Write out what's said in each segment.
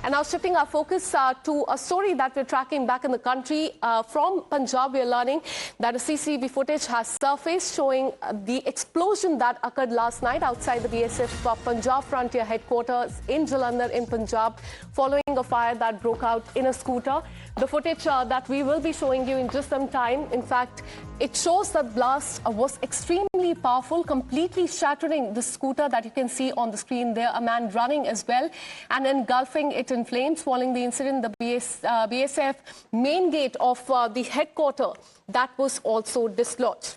And now shifting our focus to a story that we're tracking back in the country. From Punjab, we're learning that a CCTV footage has surfaced showing the explosion that occurred last night outside the BSF Punjab Frontier headquarters in Jalandhar in Punjab, following a fire that broke out in a scooter. The footage that we will be showing you in just some time, in fact, it shows that blast was extremely powerful, completely shattering the scooter that you can see on the screen there, a man running as well, and engulfing it in flames. Following the incident, the BSF main gate of the headquarters that was also dislodged.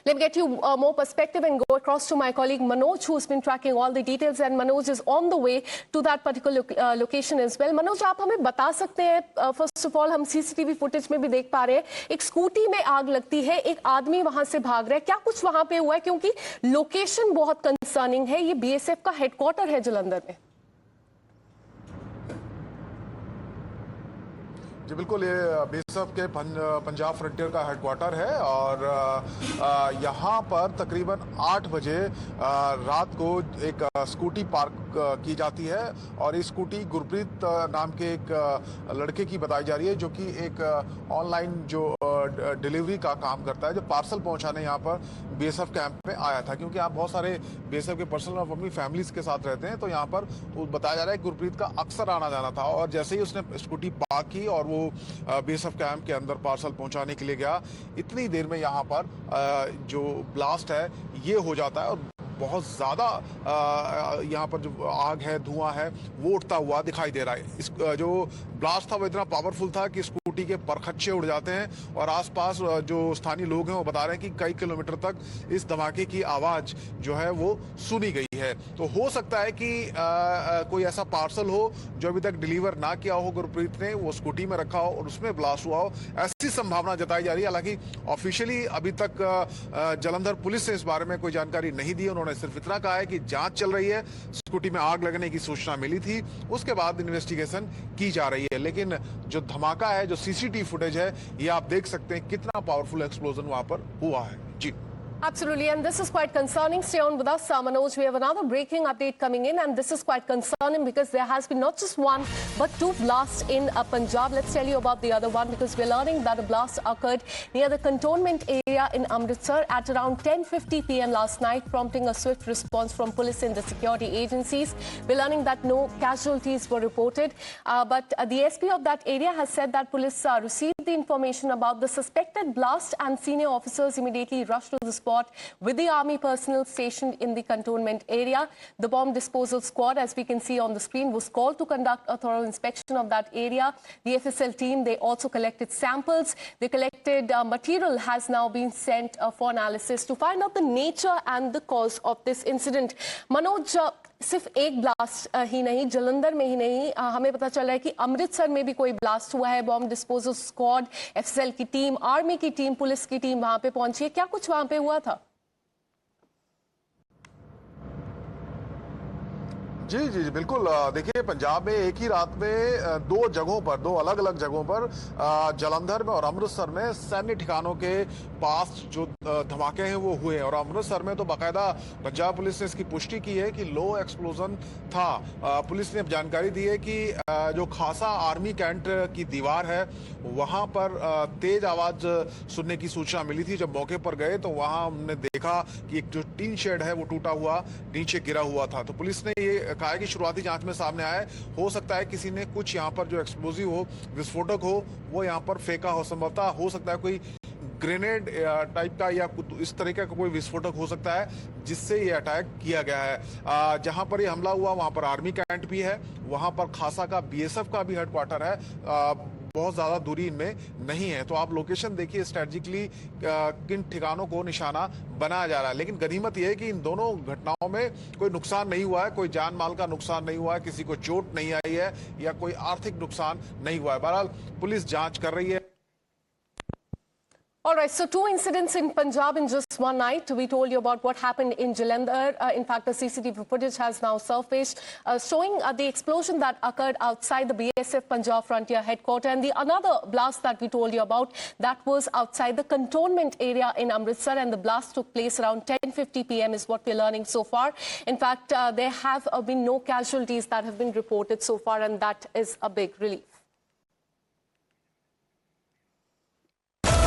Let me get you more perspective and go across to my colleague Manoj, who's been tracking all the details, and Manoj is on the way to that particular location as well. Manoj, आप हमें बता सकते हैं, first of all हम CCTV footage में भी देख पा रहे हैं, एक स्कूटी में आग लगती है, एक आदमी वहां से भाग रहा है, क्या कुछ वहां पे हुआ है? क्योंकि लोकेशन बहुत कंसर्निंग है, ये बीएसएफ का हेडक्वार्टर है जलंधर में। जी बिल्कुल, ये बीएसएफ के पंजाब फ्रंटियर का हेडक्वार्टर है और यहाँ पर तकरीबन 8 बजे रात को एक स्कूटी पार्क की जाती है और ये स्कूटी गुरप्रीत नाम के एक लड़के की बताई जा रही है, जो कि एक ऑनलाइन जो डिलीवरी का काम करता है, जो पार्सल पहुंचाने यहाँ पर बीएसएफ कैंप में आया था। क्योंकि यहाँ बहुत सारे बीएसएफ के पर्सनल और अपनी फैमिलीज के साथ रहते हैं, तो यहाँ पर बताया जा रहा है गुरप्रीत का अक्सर आना जाना था और जैसे ही उसने स्कूटी पार्क की और वो बीएसएफ कैंप के अंदर पार्सल पहुंचाने के लिए गया, इतनी देर में यहाँ पर जो ब्लास्ट है ये हो जाता है और बहुत ज़्यादा यहाँ पर जो आग है, धुआं है, वो उठता हुआ दिखाई दे रहा है। इस जो ब्लास्ट था वो इतना पावरफुल था कि स्कूटी के परखच्चे उड़ जाते हैं और आसपास जो स्थानीय लोग हैं वो बता रहे हैं कि कई किलोमीटर तक इस धमाके की आवाज़ जो है वो सुनी गई है। तो हो सकता है कि कोई ऐसा पार्सल हो जो अभी तक डिलीवर ना किया हो गुरप्रीत ने, वो स्कूटी में रखा हो और उसमें ब्लास्ट हुआ हो, ऐसी संभावना जताई जा रही है। हालांकि ऑफिशियली अभी तक जलंधर पुलिस ने इस बारे में कोई जानकारी नहीं दी। उन्होंने सिर्फ इतना कहा है कि जांच चल रही है, स्कूटी में आग लगने की सूचना मिली थी, उसके बाद इन्वेस्टिगेशन की जा रही है। लेकिन जो धमाका है, जो सीसीटीवी फुटेज है, ये आप देख सकते हैं कितना पावरफुल एक्सप्लोजन वहां पर हुआ है। जी Absolutely, and this is quite concerning. Stay on with us, Manoj. We have another breaking update coming in, and this is quite concerning because there has been not just one but 2 blasts in Punjab. Let's tell you about the other one because we're learning that a blast occurred near the cantonment area in Amritsar at around 10:50 p.m. last night, prompting a swift response from police and the security agencies. We're learning that no casualties were reported, but the SP of that area has said that police received the information about the suspected blast and senior officers immediately rushed to the spot with the army personnel stationed in the cantonment area. The bomb disposal squad, as we can see on the screen, was called to conduct a thorough inspection of that area. The FSL team, they also collected samples. The collected material has now been sent for analysis to find out the nature and the cause of this incident. Manoj, सिर्फ एक blast ही नहीं, जलंधर में ही नहीं, हमें पता चल रहा है कि अमृतसर में भी कोई ब्लास्ट हुआ है। बॉम्ब डिस्पोजल स्क्वाड, एफएसएल की टीम, आर्मी की टीम, पुलिस की टीम वहां पे पहुंची है। क्या कुछ वहां पे हुआ था? जी जी जी बिल्कुल, देखिए पंजाब में एक ही रात में 2 जगहों पर, 2 अलग अलग जगहों पर, जलंधर में और अमृतसर में सैन्य ठिकानों के पास जो धमाके हैं वो हुए हैं। और अमृतसर में तो बाकायदा पंजाब पुलिस ने इसकी पुष्टि की है कि लो एक्सप्लोजन था। पुलिस ने अब जानकारी दी है कि जो खासा आर्मी कैंट की दीवार है वहाँ पर तेज आवाज़ सुनने की सूचना मिली थी। जब मौके पर गए तो वहाँ हमने देखा कि एक जो टीन शेड है वो टूटा हुआ नीचे गिरा हुआ था। तो पुलिस ने ये कहा है कि शुरुआती जांच में सामने आया है, हो सकता है किसी ने कुछ यहाँ पर जो एक्सप्लोजिव हो, विस्फोटक हो, वो यहाँ पर फेंका हो। संभवतः हो सकता है कोई ग्रेनेड टाइप का या इस तरीके का कोई विस्फोटक हो सकता है जिससे ये अटैक किया गया है। जहां पर ये हमला हुआ वहां पर आर्मी कैंट भी है, वहां पर खासा का बीएसएफ का भी हेडक्वार्टर है, बहुत ज्यादा दूरी इनमें नहीं है। तो आप लोकेशन देखिए, स्ट्रेटेजिकली किन ठिकानों को निशाना बनाया जा रहा है। लेकिन गनीमत यह है कि इन दोनों घटनाओं में कोई नुकसान नहीं हुआ है, कोई जान माल का नुकसान नहीं हुआ है, किसी को चोट नहीं आई है या कोई आर्थिक नुकसान नहीं हुआ है। बहरहाल पुलिस जांच कर रही है। All right, so two incidents in Punjab in just one night. We told you about what happened in Jalandhar. In fact, the CCTV footage has now surfaced, showing the explosion that occurred outside the BSF Punjab Frontier headquarters. And the another blast that we told you about, that was outside the cantonment area in Amritsar, and the blast took place around 10:50 p.m. is what we're learning so far. In fact, there have been no casualties that have been reported so far, and that is a big relief.